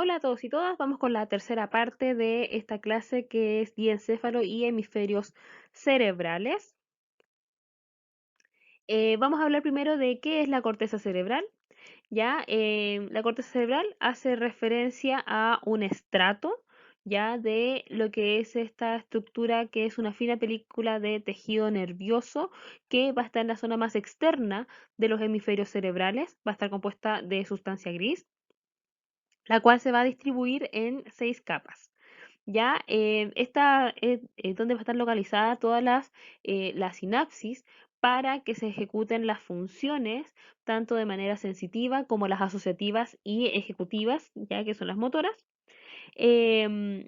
Hola a todos y todas, vamos con la tercera parte de esta clase que es diencéfalo y hemisferios cerebrales. Vamos a hablar primero de qué es la corteza cerebral. La corteza cerebral hace referencia a un estrato, ya de lo que es esta estructura que es una fina película de tejido nervioso que va a estar en la zona más externa de los hemisferios cerebrales, va a estar compuesta de sustancia gris, la cual se va a distribuir en 6 capas. Esta es donde va a estar localizada todas las sinapsis para que se ejecuten las funciones, tanto de manera sensitiva como las asociativas y ejecutivas, ya que son las motoras. Em,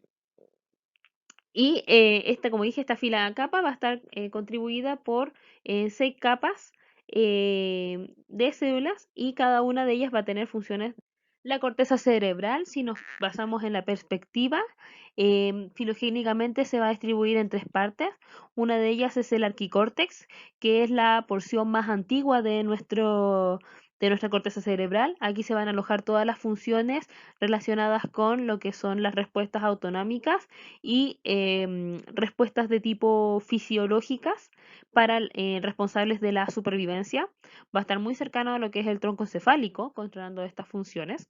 Esta, como dije, esta fila capa va a estar contribuida por 6 capas de células y cada una de ellas va a tener funciones. La corteza cerebral, si nos basamos en la perspectiva, filogénicamente se va a distribuir en 3 partes. Una de ellas es el arquicórtex, que es la porción más antigua de nuestra corteza cerebral. Aquí se van a alojar todas las funciones relacionadas con lo que son las respuestas autonómicas y respuestas de tipo fisiológicas para responsables de la supervivencia. Va a estar muy cercano a lo que es el tronco encefálico, controlando estas funciones.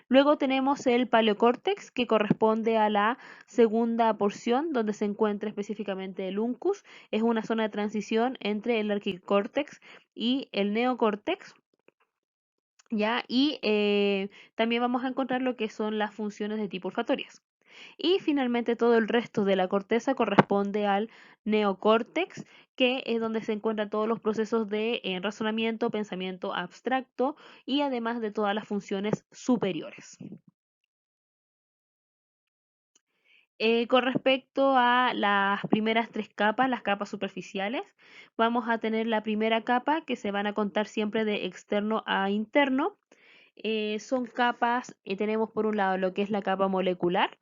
Luego tenemos el paleocórtex, que corresponde a la segunda porción, donde se encuentra específicamente el uncus. Es una zona de transición entre el arquicórtex y el neocórtex. También vamos a encontrar lo que son las funciones de tipo olfatorias. Y finalmente todo el resto de la corteza corresponde al neocórtex, que es donde se encuentran todos los procesos de razonamiento, pensamiento abstracto y además de todas las funciones superiores. Con respecto a las primeras 3 capas, las capas superficiales, vamos a tener la primera capa que se van a contar siempre de externo a interno. Son capas, tenemos por un lado lo que es la capa molecular,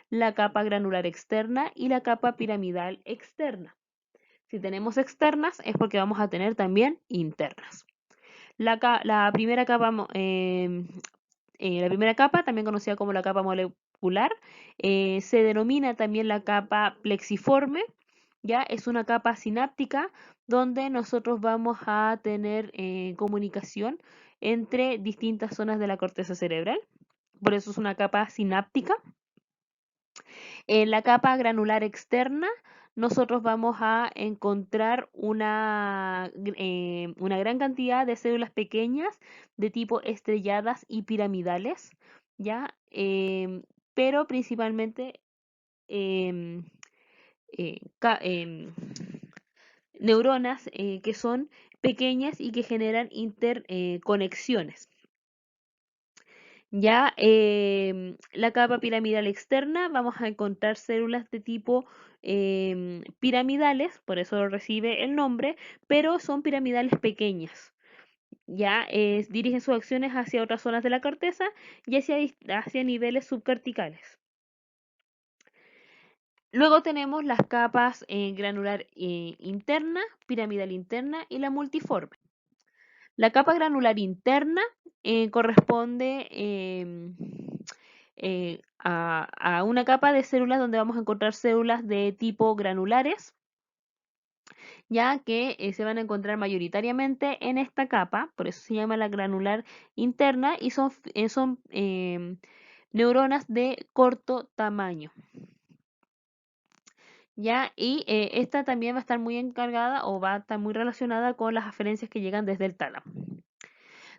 la capa granular externa y la capa piramidal externa. Si tenemos externas es porque vamos a tener también internas. La primera capa, la primera capa, también conocida como la capa molecular, se denomina también la capa plexiforme. Ya es una capa sináptica donde nosotros vamos a tener comunicación entre distintas zonas de la corteza cerebral. Por eso es una capa sináptica. En la capa granular externa, nosotros vamos a encontrar una gran cantidad de células pequeñas de tipo estrelladas y piramidales, ¿ya? Pero principalmente em, eh, ca- em, neuronas que son pequeñas y que generan interconexiones. La capa piramidal externa, vamos a encontrar células de tipo piramidales, por eso recibe el nombre, pero son piramidales pequeñas. Dirigen sus acciones hacia otras zonas de la corteza y hacia niveles subcorticales. Luego tenemos las capas granular interna, piramidal interna y la multiforme. La capa granular interna corresponde a una capa de células donde vamos a encontrar células de tipo granulares, ya que se van a encontrar mayoritariamente en esta capa, por eso se llama la granular interna, y son neuronas de corto tamaño. Esta también va a estar muy encargada o va a estar muy relacionada con las aferencias que llegan desde el tálamo.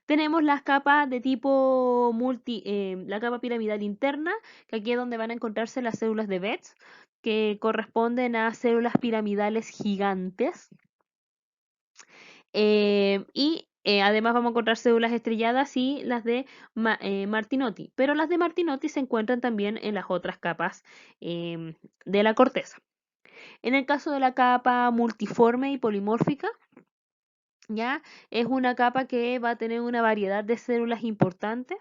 Tenemos las capas de tipo la capa piramidal interna, que aquí es donde van a encontrarse las células de Betz, que corresponden a células piramidales gigantes. Además vamos a encontrar células estrelladas y las de Martinotti, pero las de Martinotti se encuentran también en las otras capas de la corteza. En el caso de la capa multiforme y polimórfica, ¿ya? Es una capa que va a tener una variedad de células importantes,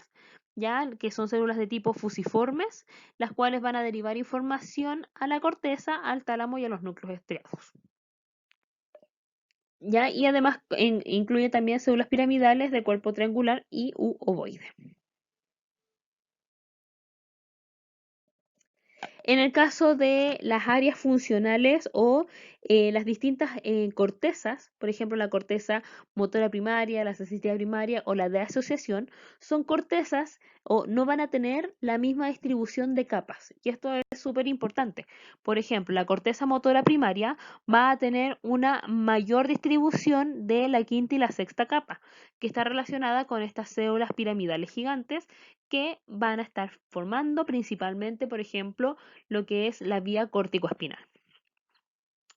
¿ya? Que son células de tipo fusiformes, las cuales van a derivar información a la corteza, al tálamo y a los núcleos estriados. ¿Ya? Y además incluye también células piramidales de cuerpo triangular y u ovoide. En el caso de las áreas funcionales o las distintas cortezas, por ejemplo, la corteza motora primaria, la sensitiva primaria o la de asociación, son cortezas o no van a tener la misma distribución de capas. Y esto es súper importante. Por ejemplo, la corteza motora primaria va a tener una mayor distribución de la quinta y la sexta capa, que está relacionada con estas células piramidales gigantes que van a estar formando principalmente, por ejemplo, lo que es la vía corticoespinal.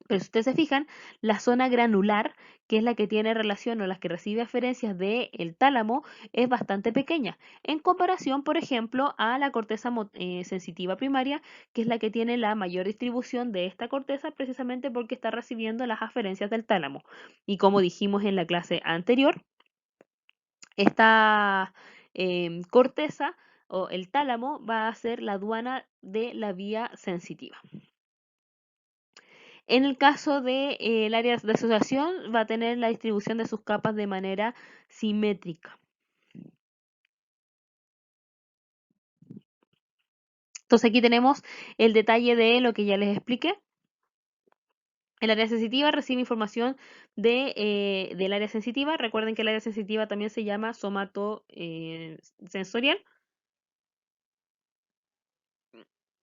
Pero si ustedes se fijan, la zona granular, que es la que tiene relación o las que recibe aferencias del tálamo, es bastante pequeña, en comparación, por ejemplo, a la corteza sensitiva primaria, que es la que tiene la mayor distribución de esta corteza, precisamente porque está recibiendo las aferencias del tálamo. Y como dijimos en la clase anterior, esta corteza o el tálamo va a ser la aduana de la vía sensitiva. En el caso del área de asociación, va a tener la distribución de sus capas de manera simétrica. Entonces aquí tenemos el detalle de lo que ya les expliqué. El área sensitiva recibe información del área sensitiva. Recuerden que el área sensitiva también se llama somato sensorial.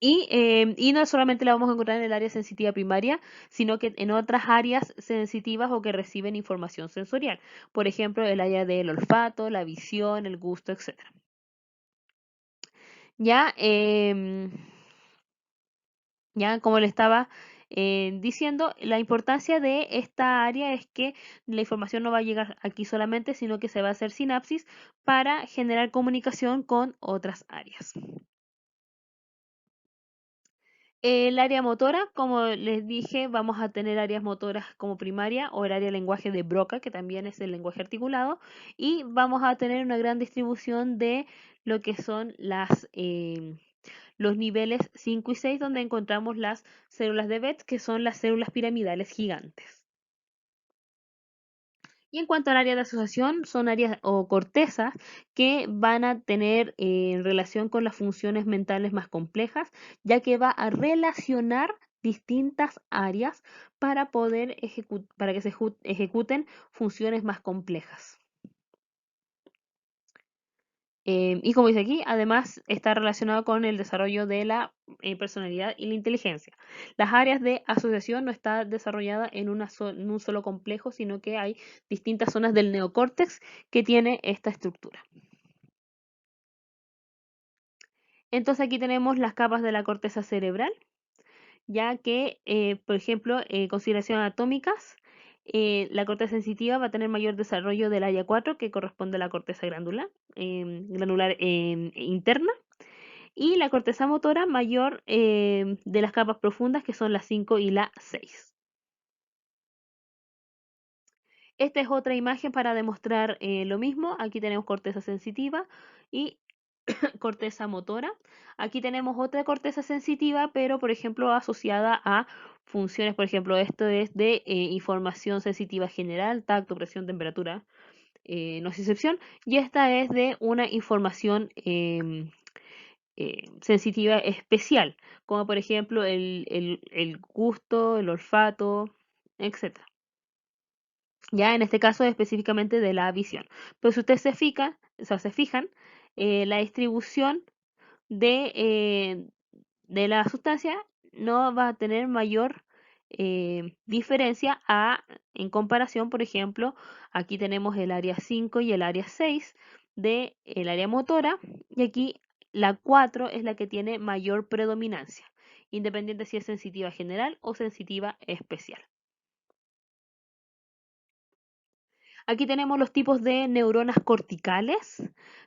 Y no solamente la vamos a encontrar en el área sensitiva primaria, sino que en otras áreas sensitivas o que reciben información sensorial. Por ejemplo, el área del olfato, la visión, el gusto, etc. Ya, ya como le estaba diciendo, la importancia de esta área es que la información no va a llegar aquí solamente, sino que se va a hacer sinapsis para generar comunicación con otras áreas. El área motora, como les dije, vamos a tener áreas motoras como primaria o el área de lenguaje de Broca, que también es el lenguaje articulado, y vamos a tener una gran distribución de lo que son los niveles 5 y 6, donde encontramos las células de Betz, que son las células piramidales gigantes. Y en cuanto al área de asociación, son áreas o cortezas que van a tener relación con las funciones mentales más complejas, ya que va a relacionar distintas áreas para poder para que se ejecuten funciones más complejas. Y como dice aquí, además está relacionado con el desarrollo de la personalidad y la inteligencia. Las áreas de asociación no está desarrollada en un solo complejo, sino que hay distintas zonas del neocórtex que tiene esta estructura. Entonces aquí tenemos las capas de la corteza cerebral, ya que, por ejemplo, consideraciones atómicas, la corteza sensitiva va a tener mayor desarrollo del área 4, que corresponde a la corteza granular interna, y la corteza motora mayor de las capas profundas, que son las 5 y la 6. Esta es otra imagen para demostrar lo mismo. Aquí tenemos corteza sensitiva y corteza motora. Aquí tenemos otra corteza sensitiva, pero por ejemplo asociada a funciones, por ejemplo, esto es de información sensitiva general, tacto, presión, temperatura, nocicepción, y esta es de una información sensitiva especial, como por ejemplo el gusto, el olfato, etc. Ya en este caso específicamente de la visión. Pero si ustedes se fijan, la distribución de, de la sustancia no va a tener mayor diferencia en comparación, por ejemplo, aquí tenemos el área 5 y el área 6 del área motora, y aquí la 4 es la que tiene mayor predominancia, independiente si es sensitiva general o sensitiva especial. Aquí tenemos los tipos de neuronas corticales.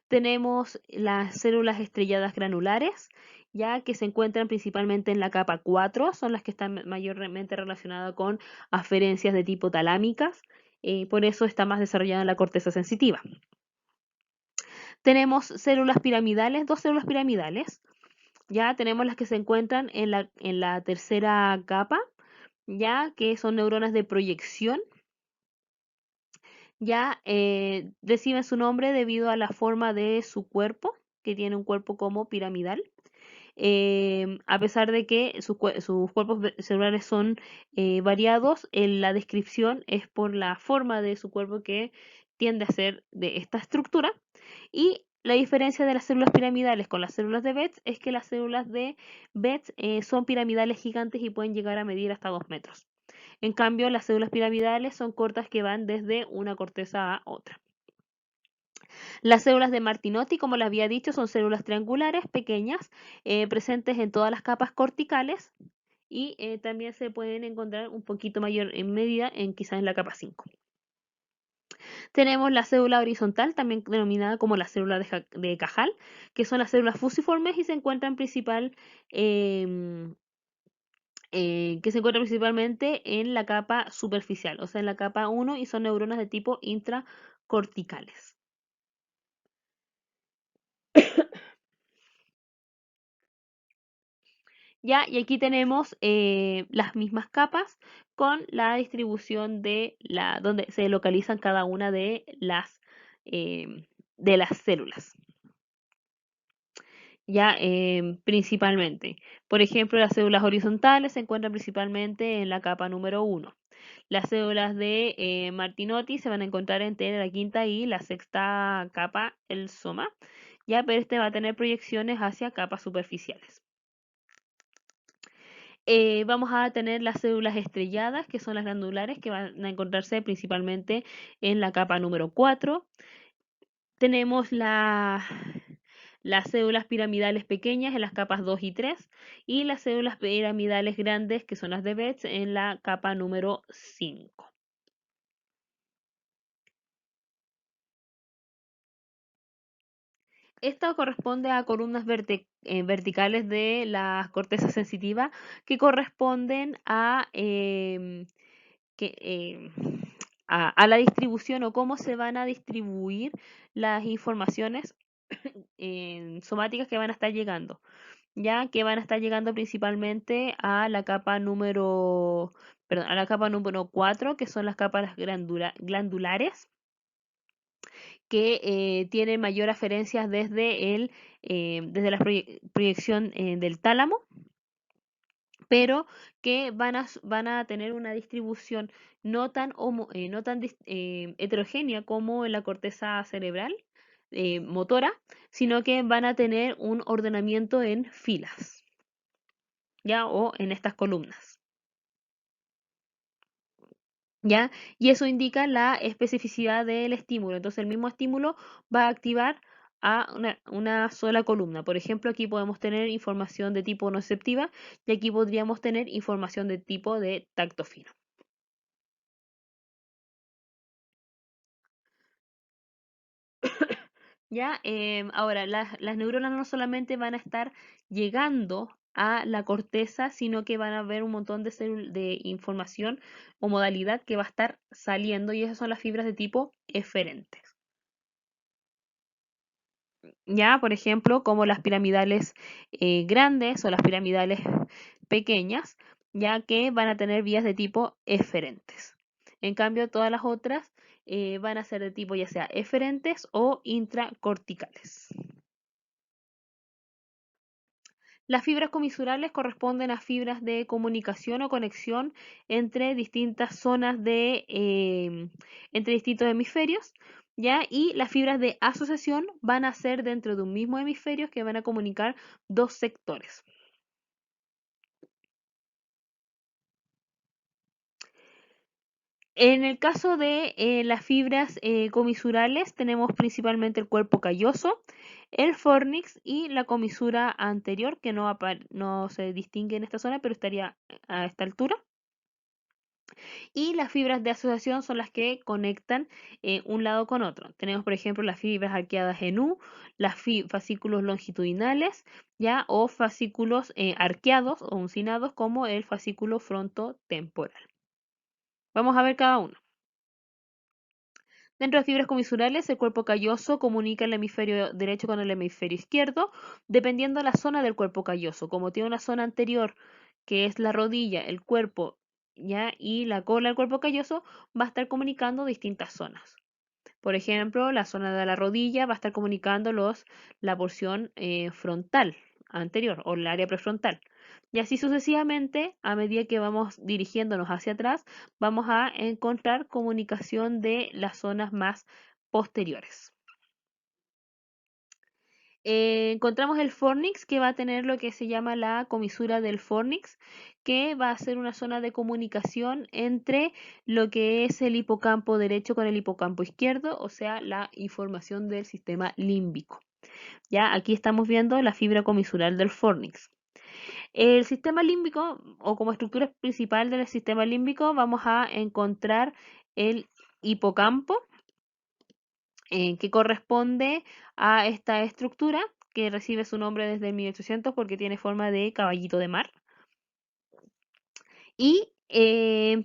Tenemos las células estrelladas granulares, ya que se encuentran principalmente en la capa 4, son las que están mayormente relacionadas con aferencias de tipo talámicas, por eso está más desarrollada en la corteza sensitiva. Tenemos células piramidales, dos células piramidales, ya tenemos las que se encuentran en la tercera capa, ya que son neuronas de proyección, ya reciben su nombre debido a la forma de su cuerpo, que tiene un cuerpo como piramidal. a pesar de que sus cuerpos celulares son variados, la descripción es por la forma de su cuerpo que tiende a ser de esta estructura. Y la diferencia de las células piramidales con las células de Betz es que las células de Betz son piramidales gigantes y pueden llegar a medir hasta 2 metros. En cambio, las células piramidales son cortas que van desde una corteza a otra. Las células de Martinotti, como les había dicho, son células triangulares pequeñas, presentes en todas las capas corticales y también se pueden encontrar un poquito mayor en medida en quizás en la capa 5. Tenemos la célula horizontal, también denominada como la célula de Cajal, que son las células fusiformes y se encuentran em, que se encuentran principalmente en la capa superficial, o sea, en la capa 1 y son neuronas de tipo intracorticales. Ya, y aquí tenemos las mismas capas con la distribución donde se localizan cada una de las células. Ya, principalmente. Por ejemplo, las células horizontales se encuentran principalmente en la capa número 1. Las células de Martinotti se van a encontrar entre la quinta y la sexta capa, el soma, ya, pero este va a tener proyecciones hacia capas superficiales. Vamos a tener las células estrelladas, que son las glandulares, que van a encontrarse principalmente en la capa número 4. Tenemos las células piramidales pequeñas en las capas 2 y 3 y las células piramidales grandes, que son las de Betz, en la capa número 5. Esto corresponde a columnas verticales de la corteza sensitiva que corresponden que, em, a la distribución o cómo se van a distribuir las informaciones somáticas que van a estar llegando, ya que van a estar llegando principalmente a la capa a la capa número 4, que son las capas glandulares, que tienen mayor aferencia desde la proyección del tálamo, pero que van a tener una distribución no tan heterogénea como en la corteza cerebral motora, sino que van a tener un ordenamiento en filas, ¿ya? O en estas columnas, ¿ya? Y eso indica la especificidad del estímulo. Entonces, el mismo estímulo va a activar a una sola columna. Por ejemplo, aquí podemos tener información de tipo nociceptiva y aquí podríamos tener información de tipo de tacto fino. ¿Ya? Ahora, las neuronas no solamente van a estar llegando a la corteza, sino que van a haber un montón de información o modalidad que va a estar saliendo y esas son las fibras de tipo eferentes. Ya, por ejemplo, como las piramidales grandes o las piramidales pequeñas, ya que van a tener vías de tipo eferentes. En cambio, todas las otras van a ser de tipo ya sea eferentes o intracorticales. Las fibras comisurales corresponden a fibras de comunicación o conexión entre distintas zonas entre distintos hemisferios, ¿ya? Y las fibras de asociación van a ser dentro de un mismo hemisferio que van a comunicar dos sectores. En el caso de las fibras comisurales, tenemos principalmente el cuerpo calloso, el fornix y la comisura anterior, que no se distingue en esta zona, pero estaría a esta altura. Y las fibras de asociación son las que conectan un lado con otro. Tenemos, por ejemplo, las fibras arqueadas en U, fascículos longitudinales, ¿ya? O fascículos arqueados o uncinados como el fascículo frontotemporal. Vamos a ver cada uno. Dentro de fibras comisurales, el cuerpo calloso comunica el hemisferio derecho con el hemisferio izquierdo, dependiendo de la zona del cuerpo calloso. Como tiene una zona anterior, que es la rodilla, el cuerpo, ¿ya? Y la cola del cuerpo calloso, va a estar comunicando distintas zonas. Por ejemplo, la zona de la rodilla va a estar comunicando la porción frontal anterior o el área prefrontal. Y así sucesivamente, a medida que vamos dirigiéndonos hacia atrás, vamos a encontrar comunicación de las zonas más posteriores. Encontramos el fornix, que va a tener lo que se llama la comisura del fornix, que va a ser una zona de comunicación entre lo que es el hipocampo derecho con el hipocampo izquierdo, o sea, la información del sistema límbico. Ya aquí estamos viendo la fibra comisural del fornix. El sistema límbico, o como estructura principal del sistema límbico, vamos a encontrar el hipocampo, que corresponde a esta estructura, que recibe su nombre desde 1800 porque tiene forma de caballito de mar. Y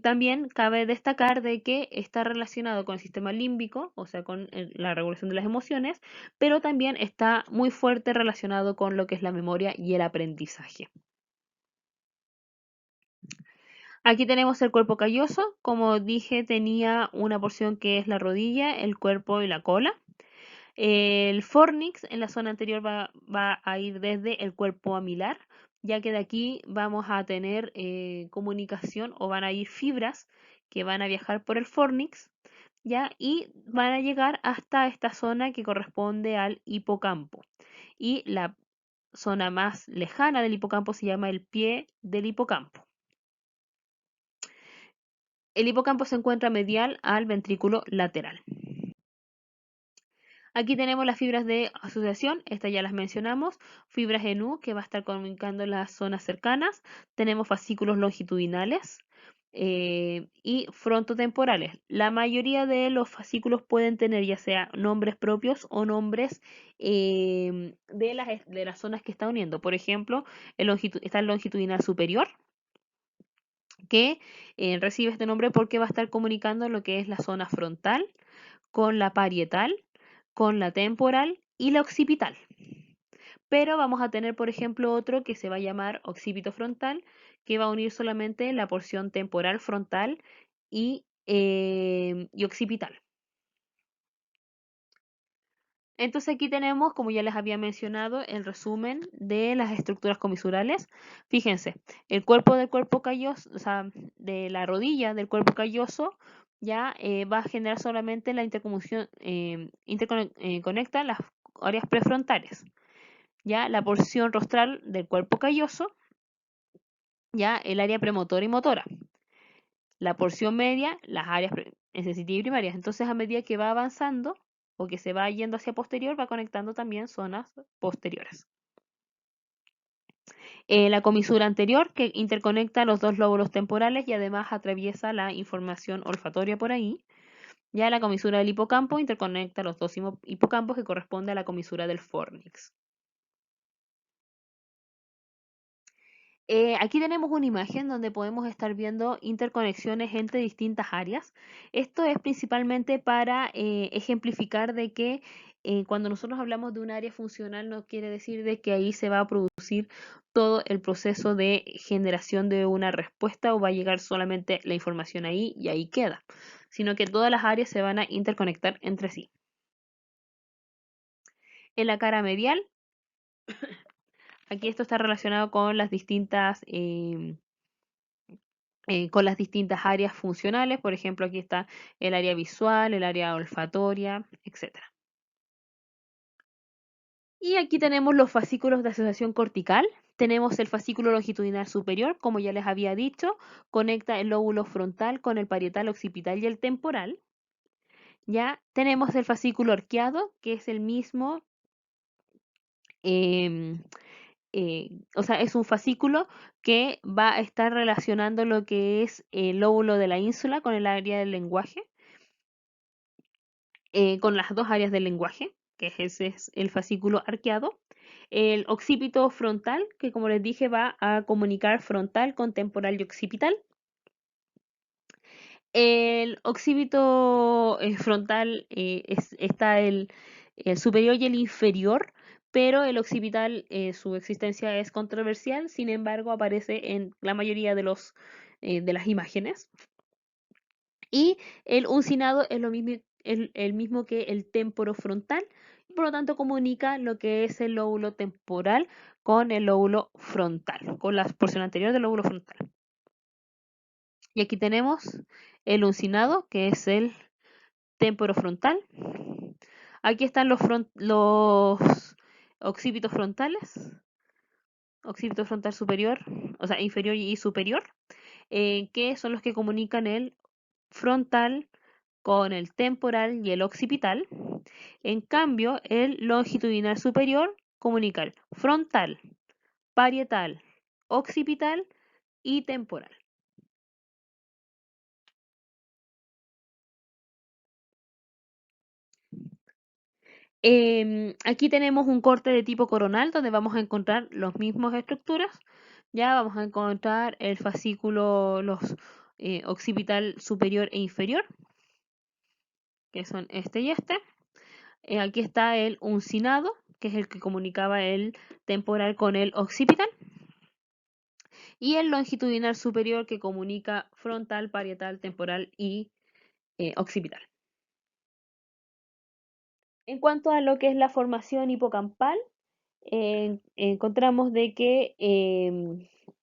también cabe destacar de que está relacionado con el sistema límbico, o sea, con la regulación de las emociones, pero también está muy fuerte relacionado con lo que es la memoria y el aprendizaje. Aquí tenemos el cuerpo calloso. Como dije, tenía una porción que es la rodilla, el cuerpo y la cola. El fornix en la zona anterior va a ir desde el cuerpo amilar, ya que de aquí vamos a tener comunicación, o van a ir fibras que van a viajar por el fornix, ¿ya? Y van a llegar hasta esta zona que corresponde al hipocampo. Y la zona más lejana del hipocampo se llama el pie del hipocampo. El hipocampo se encuentra medial al ventrículo lateral. Aquí tenemos las fibras de asociación, estas ya las mencionamos, fibras en U, que va a estar comunicando las zonas cercanas, tenemos fascículos longitudinales y frontotemporales. La mayoría de los fascículos pueden tener ya sea nombres propios o nombres de las zonas que está uniendo. Por ejemplo, está el longitudinal superior, que recibe este nombre porque va a estar comunicando lo que es la zona frontal con la parietal, con la temporal y la occipital. Pero vamos a tener, por ejemplo, otro que se va a llamar occipito frontal, que va a unir solamente la porción temporal frontal y occipital. Entonces aquí tenemos, como ya les había mencionado, el resumen de las estructuras comisurales. Fíjense, el cuerpo del cuerpo calloso, o sea, de la rodilla del cuerpo calloso, ya va a generar solamente la interconexión, conecta las áreas prefrontales. Ya la porción rostral del cuerpo calloso, ya el área premotora y motora. La porción media, las áreas sensitivas y primarias. Entonces, a medida que va avanzando o que se va yendo hacia posterior, va conectando también zonas posteriores. La comisura anterior, que interconecta los dos lóbulos temporales y además atraviesa la información olfatoria por ahí. Ya la comisura del hipocampo interconecta los dos hipocampos, que corresponde a la comisura del fornix. Aquí tenemos una imagen donde podemos estar viendo interconexiones entre distintas áreas. Esto es principalmente para ejemplificar de que cuando nosotros hablamos de un área funcional, no quiere decir de que ahí se va a producir todo el proceso de generación de una respuesta, o va a llegar solamente la información ahí y ahí queda, sino que todas las áreas se van a interconectar entre sí. En la cara medial, aquí esto está relacionado con las distintas áreas funcionales. Por ejemplo, aquí está el área visual, el área olfatoria, etc. Y aquí tenemos los fascículos de asociación cortical. Tenemos el fascículo longitudinal superior, como ya les había dicho, conecta el lóbulo frontal con el parietal, occipital y el temporal. Ya tenemos el fascículo arqueado, que es el mismo, em, o sea, es un fascículo que va a estar relacionando lo que es el lóbulo de la ínsula con el área del lenguaje, con las dos áreas del lenguaje, que ese es el fascículo arqueado. El occipito frontal, que como les dije va a comunicar frontal con temporal y occipital. El occipito frontal está el superior y el inferior, pero el occipital, su existencia es controversial, sin embargo aparece en la mayoría de las imágenes. Y el uncinado es el mismo que el temporo frontal, por lo tanto comunica lo que es el lóbulo temporal con el lóbulo frontal, con la porción anterior del lóbulo frontal. Y aquí tenemos el uncinado, que es el temporofrontal. Aquí están los occípitos frontales, occipito frontal superior, o sea, inferior y superior, que son los que comunican el frontal con el temporal y el occipital. En cambio, el longitudinal superior comunica el frontal, parietal, occipital y temporal. Aquí tenemos un corte de tipo coronal donde vamos a encontrar las mismas estructuras. Ya vamos a encontrar el fascículo, los occipital superior e inferior, que son este y este. Aquí está el uncinado, que es el que comunicaba el temporal con el occipital. Y el longitudinal superior, que comunica frontal, parietal, temporal y occipital. En cuanto a lo que es la formación hipocampal, encontramos de que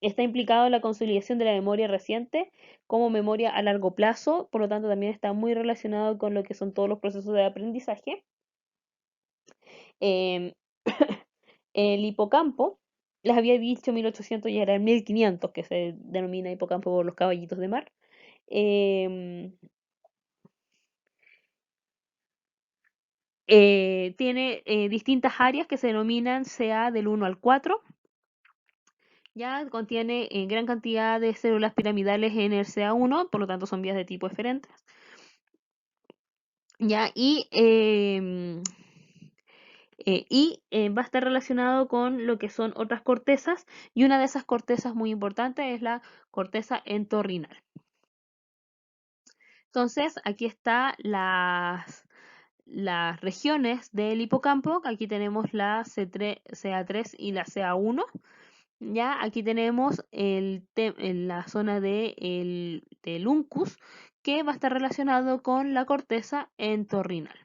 está implicado en la consolidación de la memoria reciente como memoria a largo plazo, por lo tanto también está muy relacionado con lo que son todos los procesos de aprendizaje. Em, el hipocampo, les había dicho 1800 y era el 1500 que se denomina hipocampo por los caballitos de mar. Em, Tiene distintas áreas que se denominan CA del 1 al 4. Ya contiene gran cantidad de células piramidales en el CA1, por lo tanto son vías de tipo eferentes. Ya, va a estar relacionado con lo que son otras cortezas, y una de esas cortezas muy importantes es la corteza entorrinal. Entonces, aquí están las regiones del hipocampo. Aquí tenemos la CA3 y la CA1. Ya, aquí tenemos en la zona del uncus, que va a estar relacionado con la corteza entorrinal.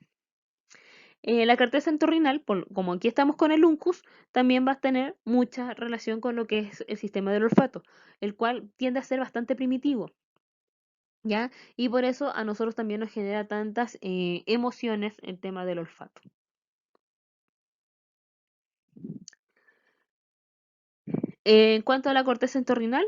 La corteza entorrinal, como aquí estamos con el uncus, también va a tener mucha relación con lo que es el sistema del olfato, el cual tiende a ser bastante primitivo, ¿ya? Y por eso a nosotros también nos genera tantas emociones el tema del olfato. En cuanto a la corteza entorrinal,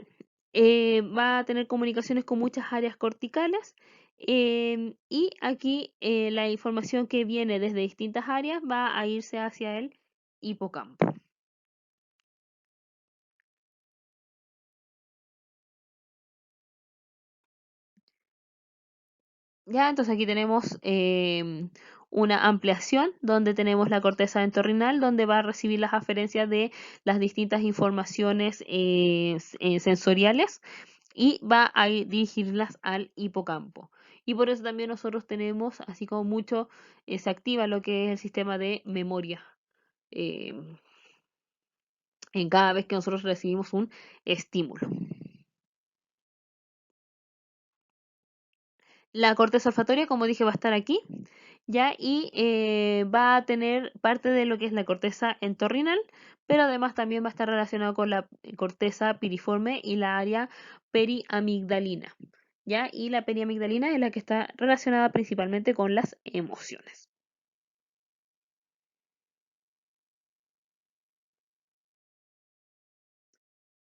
va a tener comunicaciones con muchas áreas corticales, y aquí la información que viene desde distintas áreas va a irse hacia el hipocampo. Ya, entonces aquí tenemos una ampliación donde tenemos la corteza entorrinal, donde va a recibir las aferencias de las distintas informaciones sensoriales, y va a dirigirlas al hipocampo. Y por eso también nosotros tenemos, así como mucho, se activa lo que es el sistema de memoria eh, en cada vez que nosotros recibimos un estímulo. La corteza olfatoria, como dije, va a estar aquí, ¿ya? Y va a tener parte de lo que es la corteza entorrinal, pero además también va a estar relacionado con la corteza piriforme y la área periamigdalina, ¿ya? Y la periamigdalina es la que está relacionada principalmente con las emociones.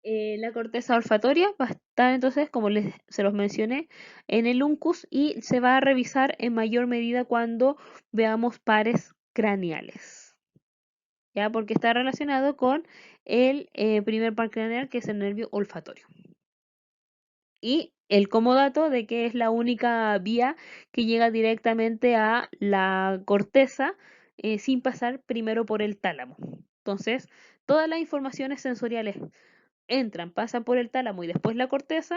La corteza olfatoria va a estar entonces, como se los mencioné, en el uncus, y se va a revisar en mayor medida cuando veamos pares craneales, ¿ya? Porque está relacionado con el primer par craneal, que es el nervio olfatorio. Y el comodato de que es la única vía que llega directamente a la corteza sin pasar primero por el tálamo. Entonces, todas las informaciones sensoriales entran, pasan por el tálamo y después la corteza,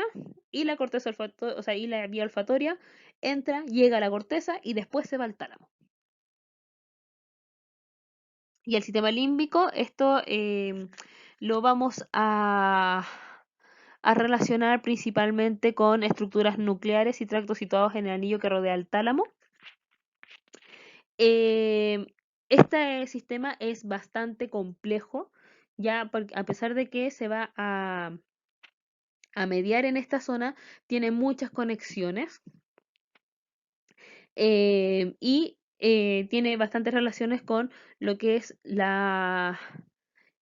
y la corteza olfatoria, o sea, y la vía olfatoria entra, llega a la corteza y después se va al tálamo. Y el sistema límbico, esto lo vamos a relacionar principalmente con estructuras nucleares y tractos situados en el anillo que rodea el tálamo. Este sistema es bastante complejo, ya a pesar de que se va a mediar en esta zona, tiene muchas conexiones y tiene bastantes relaciones con lo que es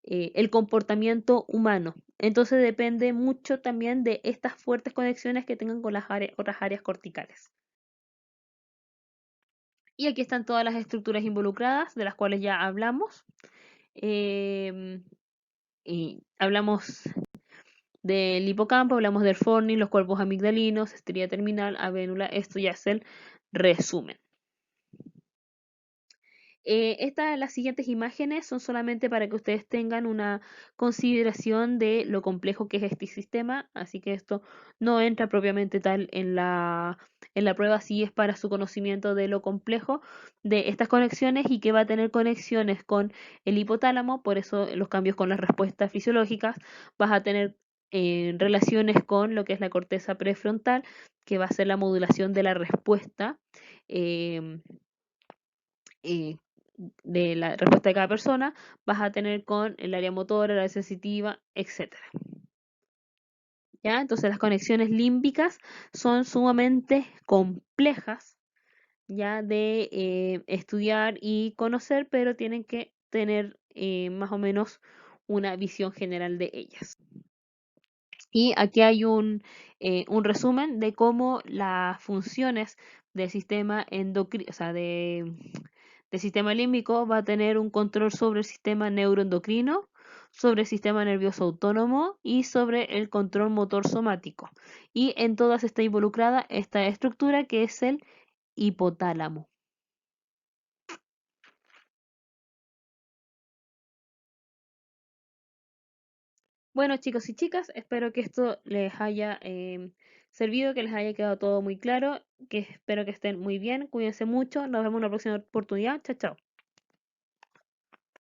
el comportamiento humano. Entonces depende mucho también de estas fuertes conexiones que tengan con las otras áreas corticales. Y aquí están todas las estructuras involucradas, de las cuales ya hablamos. Em, y hablamos del hipocampo, hablamos del fornix, los cuerpos amigdalinos, estría terminal, avénula. Esto ya es el resumen. Las siguientes imágenes son solamente para que ustedes tengan una consideración de lo complejo que es este sistema, así que esto no entra propiamente tal en la prueba, sí es para su conocimiento de lo complejo de estas conexiones y que va a tener conexiones con el hipotálamo, por eso los cambios con las respuestas fisiológicas, vas a tener relaciones con lo que es la corteza prefrontal, que va a ser la modulación de la respuesta. em, eh, de la respuesta de cada persona, vas a tener con el área motora, la sensitiva, etcétera. ¿Ya? Entonces las conexiones límbicas son sumamente complejas ya de estudiar y conocer, pero tienen que tener más o menos una visión general de ellas. Y aquí hay un resumen de cómo las funciones del sistema endocrino, o sea, del sistema límbico va a tener un control sobre el sistema neuroendocrino, sobre el sistema nervioso autónomo y sobre el control motor somático. Y en todas está involucrada esta estructura que es el hipotálamo. Bueno, chicos y chicas, espero que esto les haya servido, que les haya quedado todo muy claro, que espero que estén muy bien, cuídense mucho, nos vemos en una próxima oportunidad, chao, chao.